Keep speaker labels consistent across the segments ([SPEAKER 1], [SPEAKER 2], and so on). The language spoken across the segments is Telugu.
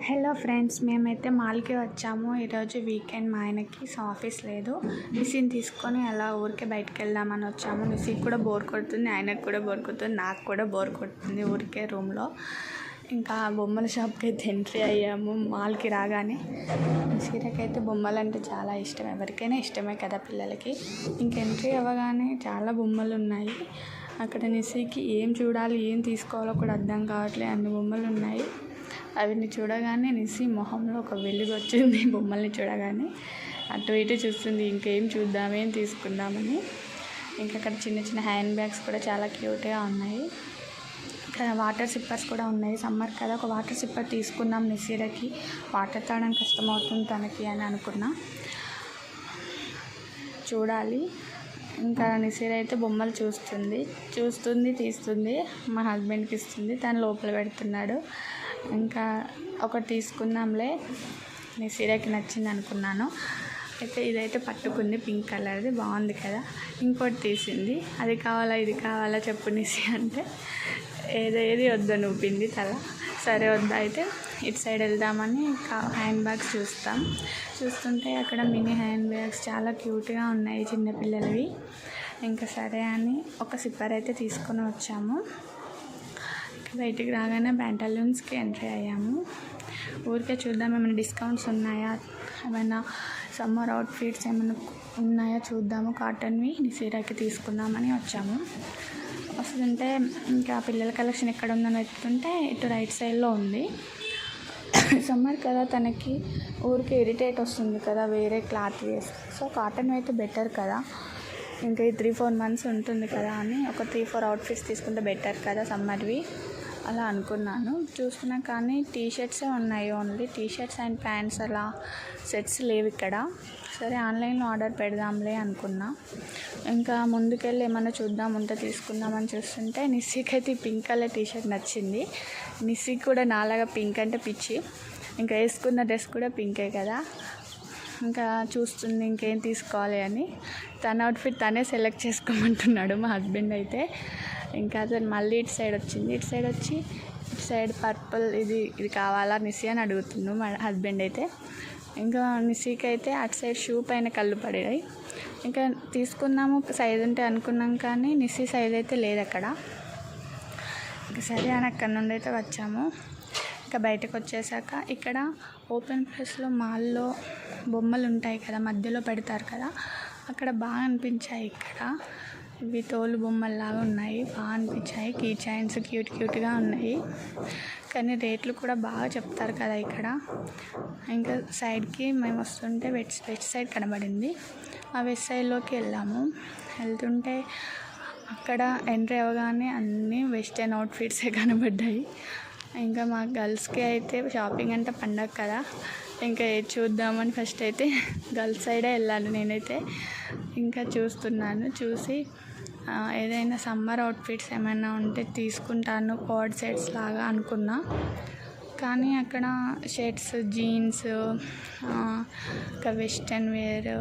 [SPEAKER 1] హలో ఫ్రెండ్స్, మేమైతే మాల్కి వచ్చాము. ఈరోజు వీకెండ్. మా ఆయనకి ఆఫీస్ లేదు. నిసిని తీసుకొని అలా ఊరికే బయటకు వెళ్దామని వచ్చాము. నిసికి కూడా బోర్ కొడుతుంది, ఆయనకు కూడా బోర్ కొడుతుంది, నాకు కూడా బోర్ కొడుతుంది ఊరికే రూమ్లో. ఇంకా బొమ్మల షాప్కి అయితే ఎంట్రీ అయ్యాము. మాల్కి రాగానే నిసికైతే బొమ్మలు అంటే చాలా ఇష్టం, ఎవరికైనా ఇష్టమే కదా పిల్లలకి. ఇంక ఎంట్రీ అవ్వగానే చాలా బొమ్మలు ఉన్నాయి. అక్కడ నిసికి ఏం చూడాలి, ఏం తీసుకోవాలో కూడా అర్థం కావట్లేదు, అన్ని బొమ్మలు ఉన్నాయి. అవిని చూడగానే నిసి మొహంలో ఒక వెలుగు వచ్చింది. బొమ్మల్ని చూడగానే అటు ఇటు చూస్తుంది, ఇంకేం చూద్దాం, ఏం తీసుకుందామని. ఇంకా అక్కడ చిన్న చిన్న హ్యాండ్ బ్యాగ్స్ కూడా చాలా క్యూట్గా ఉన్నాయి. ఇక్కడ వాటర్ సిప్పర్స్ కూడా ఉన్నాయి. సమ్మర్ కదా, ఒక వాటర్ సిప్పర్ తీసుకుందాం నిసిరకి, వాటర్ తాగడానికి కష్టమవుతుంది తనకి అని అనుకున్నా. చూడాలి. ఇంకా నిసిర అయితే బొమ్మలు చూస్తుంది, తీస్తుంది, మా హస్బెండ్కి ఇస్తుంది, తను లోపల పెడుతున్నాడు. ఇంకా ఒకటి తీసుకుందాంలే, నిసిరకి నచ్చింది అనుకున్నాను. అయితే ఇదైతే పట్టుకుంది, పింక్ కలర్ది, బాగుంది కదా. ఇంకోటి తీసింది, అది కావాలా ఇది కావాలా చెప్పు నిసి అంటే ఏది వద్దా నువ్వుపింది తల. సరే వద్దా, అయితే ఇటు సైడ్ వెళ్దామని హ్యాండ్ బ్యాగ్స్ చూస్తుంటే అక్కడ మినీ హ్యాండ్ బ్యాగ్స్ చాలా క్యూట్గా ఉన్నాయి, చిన్నపిల్లలవి. ఇంకా సరే అని ఒక సిప్పర్ అయితే తీసుకొని వచ్చాము. బయటికి రాగానే ప్యాంటలూన్స్కి ఎంట్రీ అయ్యాము. ఊరికే చూద్దాం ఏమైనా డిస్కౌంట్స్ ఉన్నాయా, ఏమైనా సమ్మర్ అవుట్ఫిట్స్ ఏమైనా ఉన్నాయా చూద్దాము, కాటన్వి నిసిరాకి తీసుకుందామని వచ్చాము. వస్తుంటే ఇంకా పిల్లల కలెక్షన్ ఎక్కడ ఉందని వెతుకుంటే ఇటు రైట్ సైడ్లో ఉంది. సమ్మర్ కదా, తనకి ఊరికి ఇరిటేట్ వస్తుంది కదా వేరే క్లాత్ వేసి, సో కాటన్ అయితే బెటర్ కదా. ఇంకా ఈ 3-4 months ఉంటుంది కదా అని ఒక 3-4 అవుట్ఫిట్స్ తీసుకుంటే బెటర్ కదా సమ్మర్వి అలా అనుకున్నాను. చూస్తున్నా కానీ టీషర్ట్సే ఉన్నాయి, ఓన్లీ టీషర్ట్స్ అండ్ ప్యాంట్స్, అలా సెట్స్ లేవు ఇక్కడ. సరే ఆన్లైన్లో ఆర్డర్ పెడదాంలే అనుకున్నా. ఇంకా ముందుకెళ్ళి ఏమన్నా చూద్దాం ఉంటే తీసుకుందామని చూస్తుంటే నిస్సికి అయితే పింక్ కలర్ టీషర్ట్ నచ్చింది. నిస్సికి కూడా నాలాగా పింక్ అంటే పిచ్చి, ఇంకా వేసుకున్న డ్రెస్ కూడా పింకే కదా. ఇంకా చూస్తుంది ఇంకేం తీసుకోవాలి అని. తన అవుట్ఫిట్ తనే సెలెక్ట్ చేసుకోమంటున్నాడు మా హస్బెండ్ అయితే. ఇంకా అతను మళ్ళీ ఇటు సైడ్ వచ్చి ఇటు సైడ్ పర్పుల్ ఇది కావాలా నిసి అని అడుగుతున్నాడు మా హస్బెండ్ అయితే. ఇంకా నిసికి అయితే అటు సైడ్ షూ పైన కళ్ళు పడాయి. ఇంకా తీసుకుందాము సైజ్ ఉంటే అనుకున్నాం, కానీ నిసి సైజ్ అయితే లేదు అక్కడ. ఇంకా సరే అని అక్కడ నుండి అయితే వచ్చాము. ఇంకా బయటకు వచ్చేసాక ఇక్కడ ఓపెన్ ప్లేస్లో మాల్లో బొమ్మలు ఉంటాయి కదా, మధ్యలో పెడతారు కదా, అక్కడ బాగా అనిపించాయి. ఇక్కడ ఇవి తోలు బొమ్మల్లాగా ఉన్నాయి, బాగా అనిపించాయి. కీ చైన్స్ క్యూట్గా ఉన్నాయి, కానీ రేట్లు కూడా బాగా చెప్తారు కదా ఇక్కడ. ఇంకా సైడ్కి మేము వస్తుంటే వెస్ట్ సైడ్ కనబడింది. ఆ వెస్ట్ సైడ్లోకి వెళ్తుంటే అక్కడ ఎంట్రీ అవ్వగానే అన్నీ వెస్టర్న్ అవుట్ఫిట్సే కనబడ్డాయి. ఇంకా మా గర్ల్స్కి అయితే షాపింగ్ అంటే పండగ కదా, ఇంకా ఏది చూద్దామని ఫస్ట్ అయితే గర్ల్స్ సైడే వెళ్ళాను నేనైతే. ఇంకా చూసి ఏదైనా సమ్మర్ అవుట్ఫిట్స్ ఏమైనా ఉంటే తీసుకుంటాను, కోడ్ సెట్స్ లాగా అనుకున్నా. కానీ అక్కడ షర్ట్స్, జీన్స్, ఇంకా వెస్టర్న్ వేర్,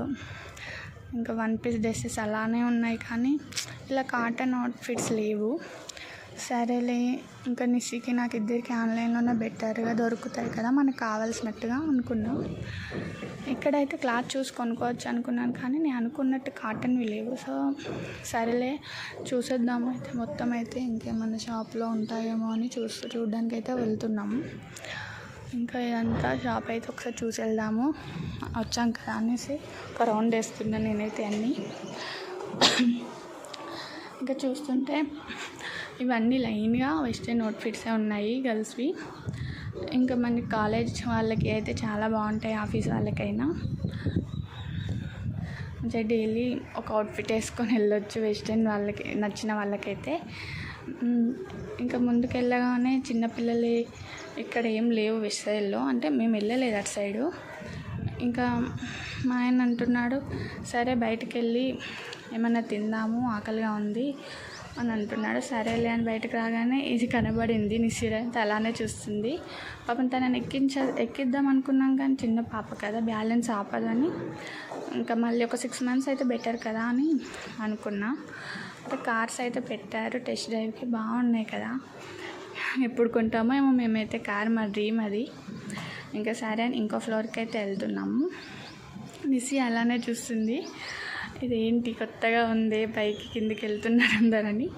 [SPEAKER 1] ఇంకా 1-piece డ్రెస్సెస్ అలానే ఉన్నాయి, కానీ ఇలా కాటన్ అవుట్ఫిట్స్ లేవు. సరేలే, ఇంకా నిసికి నాకు ఇద్దరికి ఆన్లైన్లోనే బెటర్గా దొరుకుతాయి కదా మనకు కావాల్సినట్టుగా అనుకున్నాం. ఇక్కడైతే క్లాత్ చూసి కొనుక్కోవచ్చు అనుకున్నాను, కానీ నేను అనుకున్నట్టు కాటన్వి లేవు. సో సరేలే చూసేద్దాము అయితే, మొత్తం అయితే ఇంకేమన్నా షాప్లో ఉంటాయేమో అని చూడడానికి అయితే వెళ్తున్నాము. ఇంకా ఇదంతా షాప్ అయితే ఒకసారి చూసి వెళ్దాము, వచ్చాం కదా అనేసి ఒక రౌండ్ వేస్తున్నాను నేనైతే అన్నీ. ఇంకా చూస్తుంటే ఇవన్నీ లైన్గా వెస్టర్న్ అవుట్ఫిట్సే ఉన్నాయి గర్ల్స్వి. ఇంకా మన కాలేజ్ వాళ్ళకి అయితే చాలా బాగుంటాయి, ఆఫీస్ వాళ్ళకైనా మంచిగా డైలీ ఒక అవుట్ఫిట్ వేసుకొని వెళ్ళొచ్చు వెస్టర్న్ వాళ్ళకి నచ్చిన వాళ్ళకైతే. ఇంకా ముందుకు వెళ్ళగానే చిన్నపిల్లలు ఇక్కడ ఏం లేవు వెస్ట్ సైడ్లో, అంటే మేము వెళ్ళలేదు అటు సైడు. ఇంకా మా ఆయన అంటున్నాడు, సరే బయటికి వెళ్ళి ఏమన్నా తిందాము, ఆకలిగా ఉంది అని అంటున్నాడు. సరేలే అని బయటకు రాగానే ఇది కనబడింది. నిసిర అయితే అలానే చూస్తుంది. పాపం తనని ఎక్కిద్దాం అనుకున్నాం, కానీ చిన్న పాప కదా, బ్యాలెన్స్ ఆపదని. ఇంకా మళ్ళీ ఒక 6 months అయితే బెటర్ కదా అని అనుకున్నా. అంటే కార్స్ అయితే పెట్టారు టెస్ట్ డ్రైవ్కి, బాగున్నాయి కదా. ఎప్పుడు కొంటామో ఏమో మేమైతే కార్, మా డ్రీమ్ అది. ఇంకా సరే అని ఇంకో ఫ్లోర్కి అయితే వెళ్తున్నాము. నిసి అలానే చూస్తుంది, ఇదేంటి కొత్తగా ఉంది, పైకి కిందికి వెళ్తున్నారు అందరని.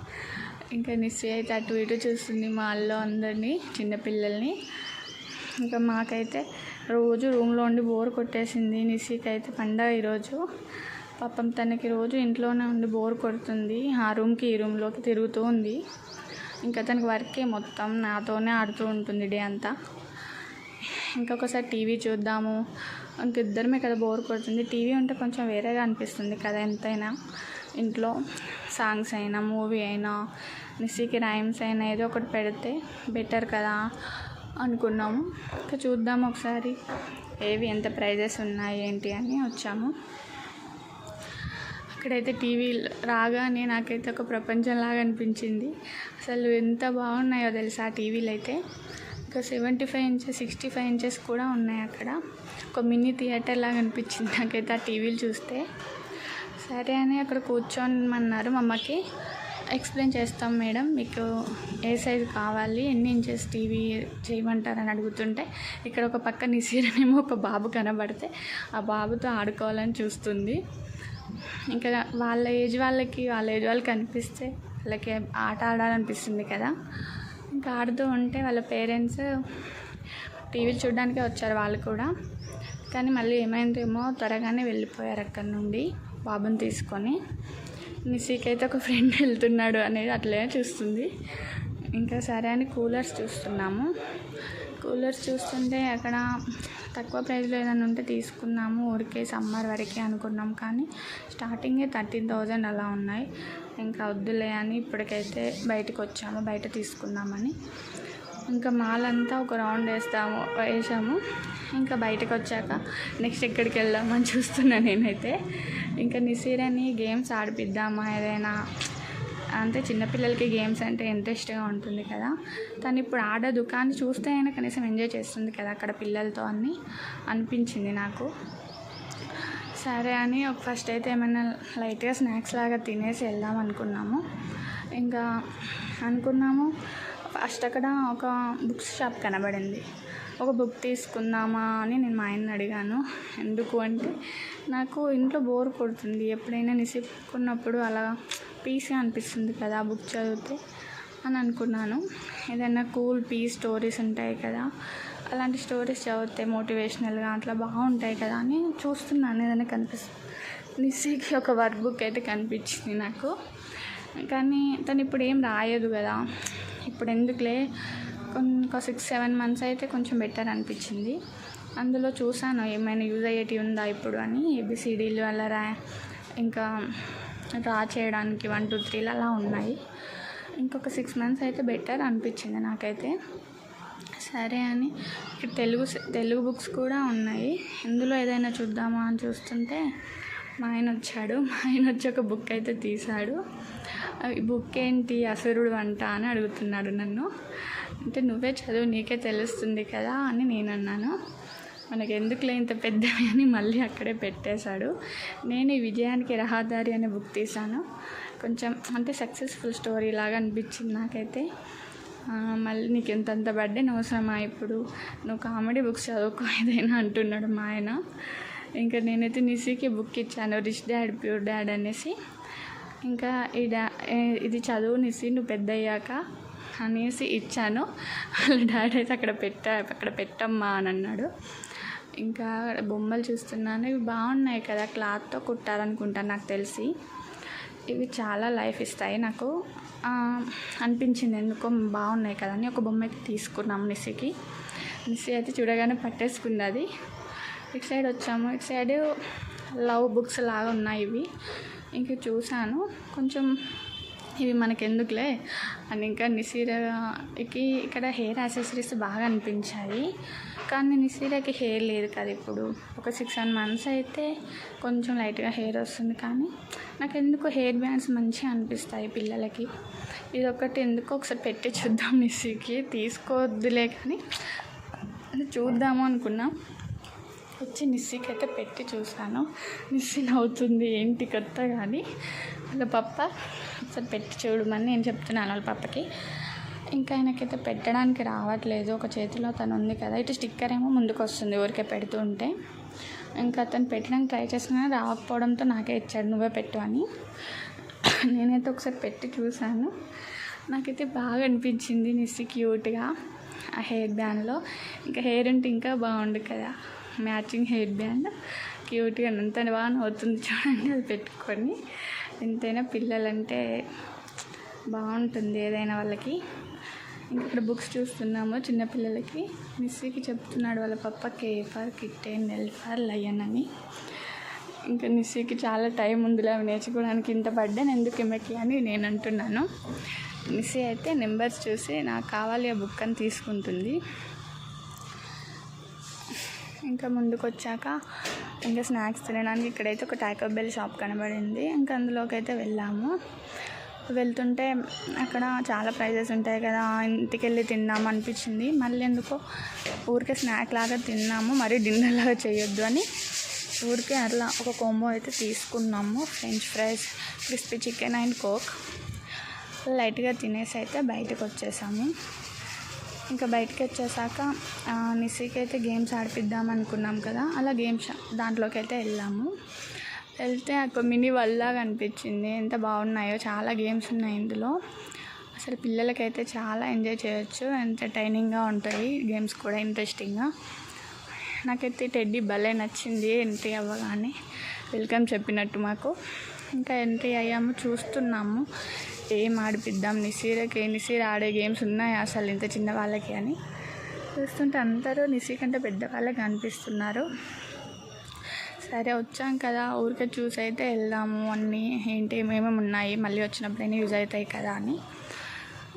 [SPEAKER 1] ఇంకా నిసి అయితే అటు ఇటు చూస్తుంది మాల్లో అందరినీ, చిన్నపిల్లల్ని. ఇంకా మాకైతే రోజు రూమ్లో ఉండి బోర్ కొట్టేసింది. నిసికి అయితే పండగ ఈరోజు. పాపం తనకి రోజు ఇంట్లోనే ఉండి బోర్ కొడుతుంది, ఆ రూమ్కి ఈ రూమ్లోకి తిరుగుతూ ఉంది. ఇంకా తనకి వర్కే మొత్తం, నాతోనే ఆడుతూ ఉంటుంది డే అంతా. ఇంకొకసారి టీవీ చూద్దాము, ఇంకిద్దరమే కదా బోర్ కొడుతుంది. టీవీ ఉంటే కొంచెం వేరేగా అనిపిస్తుంది కదా, ఎంతైనా ఇంట్లో సాంగ్స్ అయినా మూవీ అయినా నిసికి రైమ్స్ అయినా ఏదో ఒకటి పెడితే బెటర్ కదా అనుకున్నాము. ఇంకా చూద్దాము ఒకసారి ఏవి ఎంత ప్రైజెస్ ఉన్నాయి ఏంటి అని వచ్చాము. అక్కడైతే టీవీ రాగానే నాకైతే ఒక ప్రపంచంలాగా అనిపించింది. అసలు ఎంత బాగున్నాయో తెలుసా ఆ టీవీలు అయితే. ఇంకా 75 ఇంచెస్ 65 ఇంచెస్ కూడా ఉన్నాయి అక్కడ. ఒక మినీ థియేటర్ లాగా అనిపించింది నాకైతే ఆ టీవీలు చూస్తే. సరే అని అక్కడ కూర్చోమన్నారు. మా అమ్మకి ఎక్స్ప్లెయిన్ చేస్తాం మేడం, మీకు ఏ సైజు కావాలి, ఎన్ని ఇంచెస్ టీవీ చేయమంటారని అడుగుతుంటే, ఇక్కడ ఒక పక్క నిసీరనేమో ఒక బాబు కనబడితే ఆ బాబుతో ఆడుకోవాలని చూస్తుంది. ఇంకా వాళ్ళ ఏజ్ వాళ్ళకి అనిపిస్తే వాళ్ళకి ఆట ఆడాలనిపిస్తుంది కదా. ఇంకా ఆడుతూ ఉంటే వాళ్ళ పేరెంట్స్ టీవీలు చూడడానికే వచ్చారు వాళ్ళు కూడా. కానీ మళ్ళీ ఏమైందేమో త్వరగానే వెళ్ళిపోయారు అక్కడి నుండి బాబుని తీసుకొని. నిసికి అయితే ఒక ఫ్రెండ్ వెళ్తున్నాడు అనేది అట్లే చూస్తుంది. ఇంకా సరే అని కూలర్స్ చూస్తున్నాము. కూలర్స్ చూస్తుంటే అక్కడ తక్కువ ప్రైస్లో ఏదైనా ఉంటే తీసుకున్నాము, ఊరికే సమ్మర్ వరకే అనుకున్నాం. కానీ స్టార్టింగే 13,000 అలా ఉన్నాయి. ఇంకా వద్దులే అని ఇప్పటికైతే బయటకు వచ్చాము, బయట తీసుకుందామని. ఇంకా మాల్ అంతా ఒక రౌండ్ వేసాము. ఇంకా బయటకు వచ్చాక నెక్స్ట్ ఎక్కడికి వెళ్దామని చూస్తున్నాను నేనైతే. ఇంకా నిసీరని గేమ్స్ ఆడిపిద్దామా ఏదైనా అంటే, చిన్నపిల్లలకి గేమ్స్ అంటే ఇంట్రెస్ట్గా ఉంటుంది కదా. తను ఇప్పుడు ఆడదు, కానీ చూస్తే అయినా కనీసం ఎంజాయ్ చేస్తుంది కదా అక్కడ పిల్లలతో అని అనిపించింది నాకు. సరే అని ఫస్ట్ అయితే ఏమైనా లైట్గా స్నాక్స్ లాగా తినేసి వెళ్దాం అనుకున్నాము. ఇంకా ఫస్ట్ అక్కడ ఒక బుక్స్ షాప్ కనబడింది. ఒక బుక్ తీసుకుందామా అని నేను మా ఆయన్ని అడిగాను. ఎందుకు అంటే, నాకు ఇంట్లో బోర్ కొడుతుంది, ఎప్పుడైనా నిసుకున్నప్పుడు అలా పీస్గా అనిపిస్తుంది కదా ఆ బుక్ చదివితే అని అనుకున్నాను. ఏదైనా కూల్ పీస్ స్టోరీస్ ఉంటాయి కదా, అలాంటి స్టోరీస్ చదివితే మోటివేషనల్గా అట్లా బాగుంటాయి కదా అని చూస్తున్నాను. ఏదైనా నిసికి ఒక వర్క్ బుక్ అయితే కనిపించింది నాకు. కానీ తను ఇప్పుడు ఏం రాయదు కదా, ఇప్పుడు ఎందుకులే, ఒక 6-7 months అయితే కొంచెం బెటర్ అనిపించింది. అందులో చూసాను ఏమైనా యూజ్ అయ్యేటివి ఉందా ఇప్పుడు అని. ABCDలు అలా ఇంకా డ్రా చేయడానికి 1 2 3 అలా ఉన్నాయి. ఇంకొక 6 months అయితే బెటర్ అనిపించింది నాకైతే. సరే అని ఇక్కడ తెలుగు బుక్స్ కూడా ఉన్నాయి. ఇందులో ఏదైనా చూద్దామా అని చూస్తుంటే మా ఆయన వచ్చి ఒక బుక్ అయితే తీశాడు. ఈ బుక్ ఏంటి, అసురుడు వంట అని అడుగుతున్నాడు నన్ను. అంటే నువ్వే చదువు, నీకే తెలుస్తుంది కదా అని నేను అన్నాను. మనకి ఎందుకులే ఇంత పెద్దవి అని మళ్ళీ అక్కడే పెట్టేశాడు. నేను ఈ విజయానికి రహదారి అనే బుక్ తీశాను. కొంచెం అంటే సక్సెస్ఫుల్ స్టోరీ లాగా అనిపించింది నాకైతే. మళ్ళీ నీకు ఎంతంత బర్త్డే అవసరమా, ఇప్పుడు నువ్వు కామెడీ బుక్స్ చదువుకో ఏదైనా అంటున్నాడు మా ఆయన. ఇంకా నేనైతే నిసికి బుక్ ఇచ్చాను, రిచ్ డాడ్ ప్యూర్ డాడ్ అనేసి. ఇంకా ఇది చదువు నిసి, నువ్వు పెద్ద అయ్యాక అనేసి ఇచ్చాను. వాళ్ళ డాడీ అయితే అక్కడ పెట్టమ్మా అని అన్నాడు. ఇంకా బొమ్మలు చూస్తున్నాను, ఇవి బాగున్నాయి కదా, క్లాత్తో కుట్టాలనుకుంటాను నాకు తెలిసి. ఇవి చాలా లైఫ్ ఇస్తాయి నాకు అనిపించింది, ఎందుకో బాగున్నాయి కదా అని. ఒక బొమ్మ అయితే తీసుకున్నాం నిసి అయితే చూడగానే పట్టేసుకుంది అది. ఇటు సైడ్ వచ్చాము, ఇటు సైడ్ లవ్ బుక్స్ లాగా ఉన్నాయి ఇవి. ఇంకా చూసాను కొంచెం, ఇవి మనకెందుకులే అని. ఇంకా నిసీరకి ఇక్కడ హెయిర్ యాక్సెసరీస్ బాగా అనిపించాయి. కానీ నిసీరకి హెయిర్ లేదు కదా ఇప్పుడు. ఒక 6-7 months అయితే కొంచెం లైట్గా హెయిర్ వస్తుంది. కానీ నాకు ఎందుకు హెయిర్ బ్యాండ్స్ మంచిగా అనిపిస్తాయి పిల్లలకి. ఇది ఒకటి ఎందుకో ఒకసారి పెట్టి చూద్దాం నిసికి, తీసుకోవద్దులే కానీ చూద్దాము అనుకున్నా. వచ్చి నిసికి అయితే పెట్టి చూసాను. నిసి నవ్వుతుంది, ఏంటి కొత్త కానీ. వాళ్ళ పప్ప ఒకసారి పెట్టి చూడమని నేను చెప్తున్నాను వాళ్ళ పప్పకి. ఇంకా ఆయనకైతే పెట్టడానికి రావట్లేదు. ఒక చేతిలో తను ఉంది కదా, ఇటు స్టిక్కర్ ఏమో ముందుకు వస్తుంది ఊరికే పెడుతూ ఉంటే. ఇంకా అతను పెట్టడానికి ట్రై చేస్తున్నా రాకపోవడంతో నాకే ఇచ్చాడు, నువ్వే పెట్టు అని. నేనైతే ఒకసారి పెట్టి చూశాను. నాకైతే బాగా అనిపించింది నిస్సి క్యూట్గా ఆ హెయిర్ బ్యాండ్లో. ఇంకా హెయిర్ ఉంటే ఇంకా బాగుండు కదా, మ్యాచింగ్ హెయిర్ బ్యాండ్ క్యూట్గా అంత బాగా అవుతుంది చూడండి అది పెట్టుకొని. ఎంతైనా పిల్లలంటే బాగుంటుంది ఏదైనా వాళ్ళకి. ఇంకా ఇక్కడ బుక్స్ చూస్తున్నాము చిన్నపిల్లలకి. నిస్సీకి చెప్తున్నాడు వాళ్ళ పప్ప K for kitten, L for lion అని. ఇంకా నిస్సీకి చాలా టైం ఉందిలే అవి నేర్చుకోవడానికి, ఇంత పడ్డాను ఎందుకు ఎమ్మకి అని నేను అంటున్నాను. నిస్సీ అయితే నెంబర్స్ చూసి నాకు కావాలి ఆ బుక్ అని తీసుకుంటుంది. ఇంకా ముందుకు వచ్చాక ఇంకా స్నాక్స్ తినడానికి ఇక్కడైతే ఒక టాకో బెల్ షాప్ కనబడింది. ఇంకా అందులోకి అయితే వెళ్ళాము. వెళ్తుంటే అక్కడ చాలా ప్రైజెస్ ఉంటాయి కదా, ఇంటికి వెళ్ళి తిన్నాము అనిపించింది. మళ్ళీ ఎందుకో ఊరికే స్నాక్ లాగా తిన్నాము, మరి డిన్నర్ లాగా చేయొద్దు అని ఊరికే అట్లా ఒక కాంబో అయితే తీసుకున్నాము. French fries, crispy chicken and coke. లైట్గా తినేసి అయితే బయటకు వచ్చేసాము. ఇంకా బయటకు వచ్చేసాక నిస్సీకి అయితే గేమ్స్ ఆడిపిద్దాం అనుకున్నాం కదా, అలా గేమ్స్ దాంట్లోకి అయితే వెళ్ళాము. వెళ్తే ఒక మినీ వల్లాగా అనిపించింది. ఎంత బాగున్నాయో, చాలా గేమ్స్ ఉన్నాయి ఇందులో. అసలు పిల్లలకైతే చాలా ఎంజాయ్ చేయొచ్చు, ఎంటర్టైనింగ్గా ఉంటాయి గేమ్స్ కూడా, ఇంట్రెస్టింగ్గా. నాకైతే టెడ్డీ భలే నచ్చింది ఎంట్రీ అవ్వగానే, వెల్కమ్ చెప్పినట్టు మాకు. ఇంకా ఎంట్రీ అయ్యాము, చూస్తున్నాము ఏం ఆడిపిద్దాం నిస్సీర్ ఆడే గేమ్స్ ఉన్నాయి అసలు ఇంత చిన్న వాళ్ళకి అని చూస్తుంటే అందరూ నిస్సీ కంటే పెద్దవాళ్ళకి అనిపిస్తున్నారు. సరే వచ్చాం కదా, ఊరికే చూసి అయితే వెళ్దాము, అన్నీ ఏంటి ఏమేమి ఉన్నాయి మళ్ళీ వచ్చినప్పుడైనా యూజ్ అవుతాయి కదా అని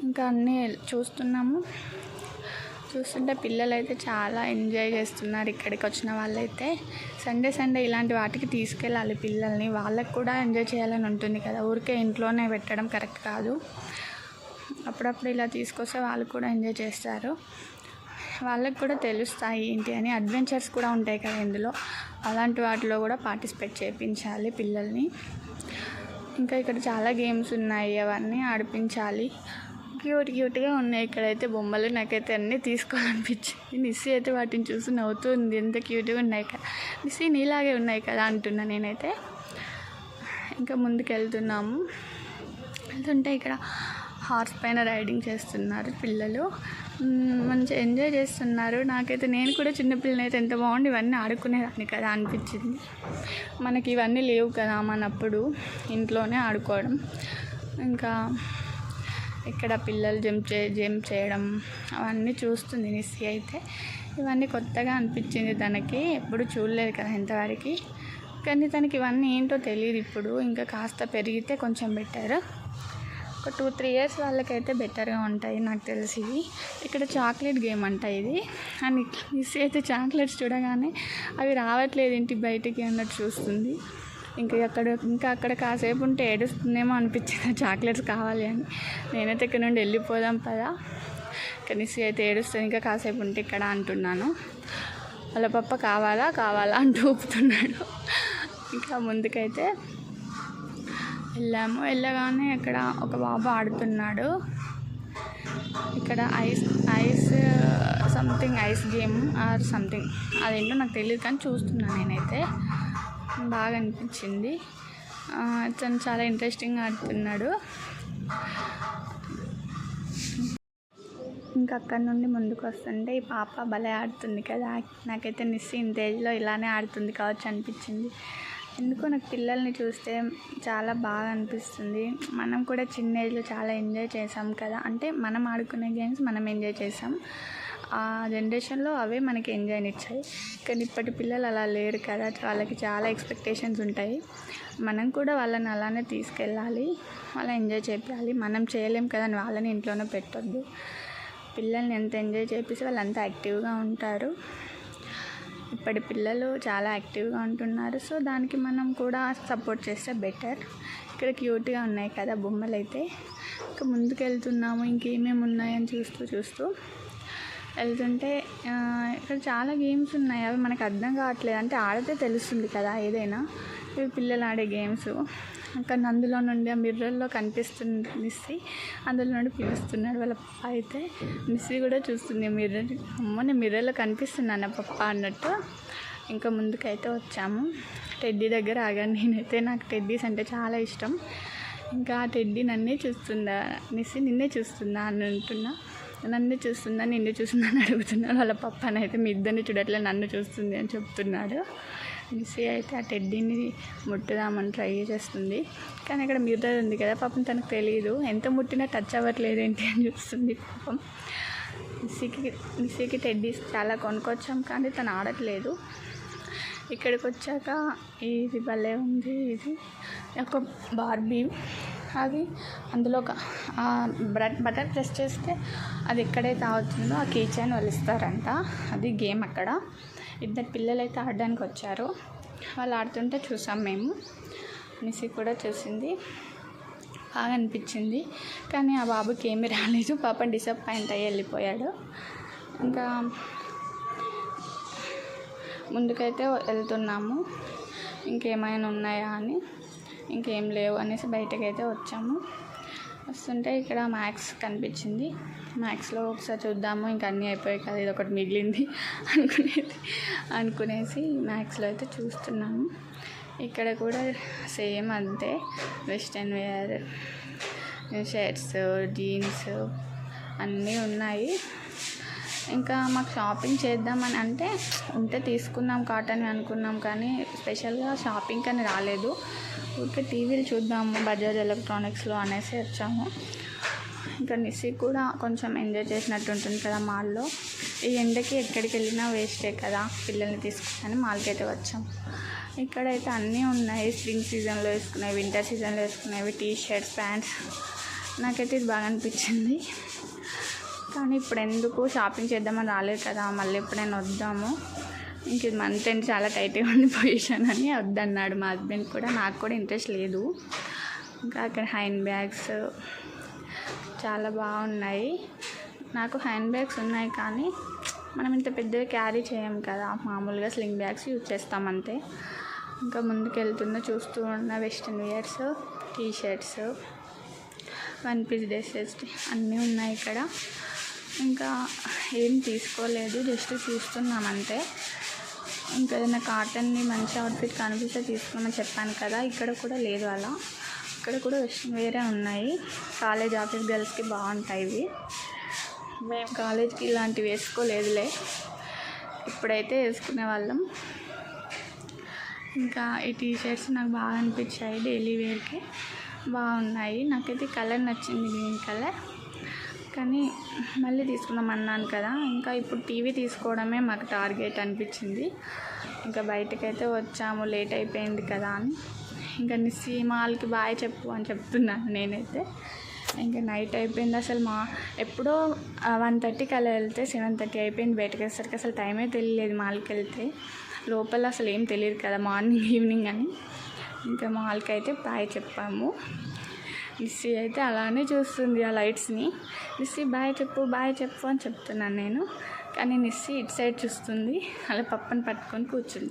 [SPEAKER 1] ఇంకా అన్నీ చూస్తున్నాము. చూస్తుంటే పిల్లలు అయితే చాలా ఎంజాయ్ చేస్తున్నారు. ఇక్కడికి వచ్చిన వాళ్ళైతే సండే ఇలాంటి వాటికి తీసుకెళ్ళాలి పిల్లల్ని, వాళ్ళకి కూడా ఎంజాయ్ చేయాలని ఉంటుంది కదా, ఊరికే ఇంట్లోనే పెట్టడం కరెక్ట్ కాదు. అప్పుడప్పుడు ఇలా తీసుకొస్తే వాళ్ళు కూడా ఎంజాయ్ చేస్తారు, వాళ్ళకి కూడా తెలుస్తాయి ఏంటి అని. అడ్వెంచర్స్ కూడా ఉంటాయి కదా ఇందులో, అలాంటి వాటిలో కూడా పార్టిసిపేట్ చేయించాలి పిల్లల్ని. ఇంకా ఇక్కడ చాలా గేమ్స్ ఉన్నాయి, అవన్నీ ఆడిపించాలి. క్యూట్గా ఉన్నాయి ఇక్కడైతే బొమ్మలు. నాకైతే అన్నీ తీసుకోవాలనిపించింది. నిస్సీ అయితే వాటిని చూసి నవ్వుతుంది, ఎంత క్యూట్గా ఉన్నాయి కదా, నిస్సీ నీలాగే ఉన్నాయి కదా అంటున్నా నేనైతే. ఇంకా ముందుకు వెళ్తుంటే ఇక్కడ హార్స్ పైన రైడింగ్ చేస్తున్నారు పిల్లలు, మంచిగా ఎంజాయ్ చేస్తున్నారు. నాకైతే నేను కూడా చిన్నపిల్లని అయితే ఎంత బాగుండి ఇవన్నీ ఆడుకునేదాన్ని కదా అనిపించింది. మనకి ఇవన్నీ లేవు కదా మనప్పుడు, ఇంట్లోనే ఆడుకోవడం. ఇంకా ఇక్కడ పిల్లలు జంప్ చేయడం అవన్నీ చూస్తుంది నిస్సీ అయితే. ఇవన్నీ కొత్తగా అనిపించింది తనకి, ఎప్పుడు చూడలేదు కదా ఇంతవరకు. కానీ తనకి ఇవన్నీ ఏంటో తెలియదు ఇప్పుడు. ఇంకా కాస్త పెరిగితే కొంచెం బెటర్, ఒక 2-3 ఇయర్స్ వాళ్ళకైతే బెటర్గా ఉంటాయి నాకు తెలిసి. ఇక్కడ చాక్లెట్ గేమ్ అంట ఇది. అని నిస్సీ అయితే చాక్లెట్స్ చూడగానే అవి రావట్లేదు ఇంటి బయటికి అన్నట్టు చూస్తుంది. ఇంకా అక్కడ కాసేపు ఉంటే ఏడుస్తుందేమో అనిపించింది చాక్లెట్స్ కావాలి అని. నేనైతే ఇక్కడ నుండి వెళ్ళిపోదాం పదా, నిస్సీ అయితే ఏడుస్తుంది ఇంకా కాసేపు ఉంటే ఇక్కడ అంటున్నాను. వాళ్ళ పప్ప కావాలా అంటూ ఊపుతున్నాడు. ఇంకా ముందుకైతే వెళ్ళగానే అక్కడ ఒక బాబు ఆడుతున్నాడు. ఇక్కడ ice something ice game or something, అదేంటో నాకు తెలియదు కానీ చూస్తున్నాను నేనైతే. బాగా అనిపించింది, తను చాలా ఇంట్రెస్టింగ్గా ఆడుతున్నాడు. ఇంకా అక్కడ నుండి ముందుకు వస్తుంటే ఈ పాప భలే ఆడుతుంది కదా, నాకైతే నిస్సీ ఇంత ఏజ్లో ఇలానే ఆడుతుంది కావచ్చు అనిపించింది. ఎందుకో నాకు పిల్లల్ని చూస్తే చాలా బాగా అనిపిస్తుంది. మనం కూడా చిన్న ఏజ్లో చాలా ఎంజాయ్ చేసాం కదా, అంటే మనం ఆడుకునే గేమ్స్ మనం ఎంజాయ్ చేసాం, ఆ జనరేషన్లో అవే మనకి ఎంజాయ్ని ఇచ్చాయి. కానీ ఇప్పటి పిల్లలు అలా లేరు కదా, వాళ్ళకి చాలా ఎక్స్పెక్టేషన్స్ ఉంటాయి. మనం కూడా వాళ్ళని అలానే తీసుకెళ్ళాలి, వాళ్ళ ఎంజాయ్ చేయాలి. మనం చేయలేం కదా అని వాళ్ళని ఇంట్లోనే పెట్టొద్దు. పిల్లల్ని ఎంత ఎంజాయ్ చేపిస్తే వాళ్ళు అంత యాక్టివ్గా ఉంటారు. ఇప్పటి పిల్లలు చాలా యాక్టివ్గా ఉంటున్నారు, సో దానికి మనం కూడా సపోర్ట్ చేస్తే బెటర్. ఇక్కడ క్యూట్గా ఉన్నాయి కదా బొమ్మలు అయితే. ఇంకా ముందుకు వెళ్తున్నాము, ఇంకేమేమి ఉన్నాయని చూస్తూ వెళ్తుంటే ఇక్కడ చాలా గేమ్స్ ఉన్నాయి, అవి మనకు అర్థం కావట్లేదు. అంటే ఆడితే తెలుస్తుంది కదా ఏదైనా, ఇవి పిల్లలు ఆడే గేమ్స్. కానీ అందులో నుండి ఆ మిర్రర్లో కనిపిస్తుంది నిస్సి, అందులో నుండి పిలుస్తున్నాడు వాళ్ళ పప్ప. అయితే నిస్సి కూడా చూస్తుంది మిర్రర్, అమ్మో నేను మిర్రర్లో కనిపిస్తున్నాను పప్ప అన్నట్టు. ఇంకా ముందుకైతే వచ్చాము. టెడ్డీ దగ్గర ఆగాను నేనైతే, నాకు టెడ్డీస్ అంటే చాలా ఇష్టం. ఇంకా ఆ టెడ్డీ నన్నే చూస్తుందా నిస్సి, నిన్నే చూస్తుందా అని అంటున్నా. నన్ను చూస్తుందా నిన్ను చూస్తుందా అని అడుగుతున్నాడు వాళ్ళ పప్పని. అయితే మీ ఇద్దరిని చూడట్లే నన్ను చూస్తుంది అని చెప్తున్నాడు. నిస్సి అయితే ఆ టెడ్డీని ముట్టుదామని ట్రై చేస్తుంది. కానీ అక్కడ మిర్రర్ ఉంది కదా, పాపం తనకు తెలియదు, ఎంత ముట్టినా టచ్ అవ్వట్లేదు ఏంటి అని చూస్తుంది పాపం. నిస్సికి టెడ్డీస్ చాలా కొనుక్కొచ్చాం కానీ తను ఆడట్లేదు. ఇక్కడికి వచ్చాక ఇది భలే ఉంది, ఇది ఒక బార్బీ. అది అందులో ఒక బటన్ ప్రెస్ చేస్తే అది ఎక్కడైతే అవుతుందో ఆ కీ చైన్ వాళ్ళు ఇస్తారంట. అది గేమ్. అక్కడ ఇద్దరు పిల్లలు అయితే ఆడడానికి వచ్చారు. వాళ్ళు ఆడుతుంటే చూసాం మేము. నిస్సి కూడా చూసింది, బాగా అనిపించింది. కానీ ఆ బాబుకి ఏమీ రాలేదు, పాపం డిసప్పాయింట్ అయ్యి వెళ్ళిపోయాడు. ఇంకా ముందుకైతే వెళ్తున్నాము, ఇంకేమైనా ఉన్నాయా అని. ఇంకేం లేవు అనేసి బయటకైతే వచ్చాము. వస్తుంటే ఇక్కడ మ్యాక్స్ కనిపించింది. మ్యాక్స్లో ఒకసారి చూద్దాము, ఇంకా అన్నీ అయిపోయాయి కదా, ఇది ఒకటి మిగిలింది అనుకునేసి మ్యాక్స్లో అయితే చూస్తున్నాము. ఇక్కడ కూడా సేమ్ అంతే, వెస్ట్రన్ వేర్ షర్ట్స్, జీన్స్ అన్నీ ఉన్నాయి. ఇంకా మాకు షాపింగ్ చేద్దామని అంటే ఉంటే తీసుకుందాం కాటన్ అనుకున్నాం, కానీ స్పెషల్గా షాపింగ్ అని రాలేదు. ఊరికే టీవీలు చూద్దాము బజాజ్ ఎలక్ట్రానిక్స్లో అనేసి వచ్చాము. ఇంకా నిస్సి కూడా కొంచెం ఎంజాయ్ చేసినట్టు ఉంటుంది కదా మాల్లో. ఈ ఎండకి ఎక్కడికి వెళ్ళినా వేస్టే కదా, పిల్లల్ని తీసుకుని మాల్కి అయితే వచ్చాం. ఇక్కడైతే అన్నీ ఉన్నాయి, స్ప్రింగ్ సీజన్లో వేసుకునేవి, వింటర్ సీజన్లో వేసుకునేవి, టీ షర్ట్స్, ప్యాంట్స్. నాకైతే ఇది బాగా అనిపించింది. కానీ ఇప్పుడు ఎందుకు షాపింగ్ చేద్దామని రాలేదు కదా, మళ్ళీ ఎప్పుడైనా వద్దాము. ఇంక ఇది మంత్ ఎండ్ చాలా టైట్గా ఉంది పొజిషన్ అని వద్దన్నాడు మా హస్బెండ్ కూడా. నాకు కూడా ఇంట్రెస్ట్ లేదు. ఇంకా అక్కడ హ్యాండ్ బ్యాగ్స్ చాలా బాగున్నాయి. నాకు హ్యాండ్ బ్యాగ్స్ ఉన్నాయి కానీ మనం ఇంత పెద్దగా క్యారీ చేయం కదా, మామూలుగా స్లింగ్ బ్యాగ్స్ యూజ్ చేస్తాం అంతే. ఇంకా ముందుకు వెళ్తున్న చూస్తూ ఉన్న western wears, T shirts, one piece dresses అన్నీ ఉన్నాయి ఇక్కడ. ఇంకా ఏం తీసుకోలేదు, జస్ట్ చూస్తున్నాం అంతే. ఇంకా ఏదైనా కాటన్ది మంచి అవుట్ఫిట్ కనిపిస్తే తీసుకున్నామని చెప్పాను కదా, ఇక్కడ కూడా లేదు అలా. ఇక్కడ కూడా వెస్ట్రన్ వేరే ఉన్నాయి, కాలేజ్ ఆఫీస్ గర్ల్స్కి బాగుంటాయి ఇవి. మేము కాలేజ్కి ఇలాంటివి వేసుకోలేదులే, ఇప్పుడైతే వేసుకునే వాళ్ళం. ఇంకా ఈ టీ షర్ట్స్ నాకు బాగా అనిపించాయి, డైలీ వేర్కి బాగున్నాయి. నాకైతే కలర్ నచ్చింది, గ్రీన్ కలర్. కానీ మళ్ళీ తీసుకుందాం అన్నాను కదా, ఇంకా ఇప్పుడు టీవీ తీసుకోవడమే మాకు టార్గెట్ అనిపించింది. ఇంకా బయటకైతే వచ్చాము, లేట్ అయిపోయింది కదా అని. ఇంకా నిస్సి మాల్కి బాయ్ చెప్పు అని చెప్తున్నాను నేనైతే. ఇంకా నైట్ అయిపోయింది అసలు. ఎప్పుడో 1:30కి అలా వెళ్తే 7:30 అయిపోయింది బయటకు వచ్చేసరికి. అసలు టైమే తెలియలేదు మాల్కి వెళ్తే. లోపల అసలు ఏం తెలియదు కదా మార్నింగ్ ఈవినింగ్ అని. ఇంకా మాల్కి అయితే బాయ్ చెప్పాము. నిస్సి అయితే అలానే చూస్తుంది ఆ లైట్స్ని. నిస్సి బాయ్ చెప్పు అని చెప్తున్నాను నేను, కానీ నిస్సి ఇటు సైడ్ చూస్తుంది, అలా పప్పని పట్టుకొని కూర్చుంది.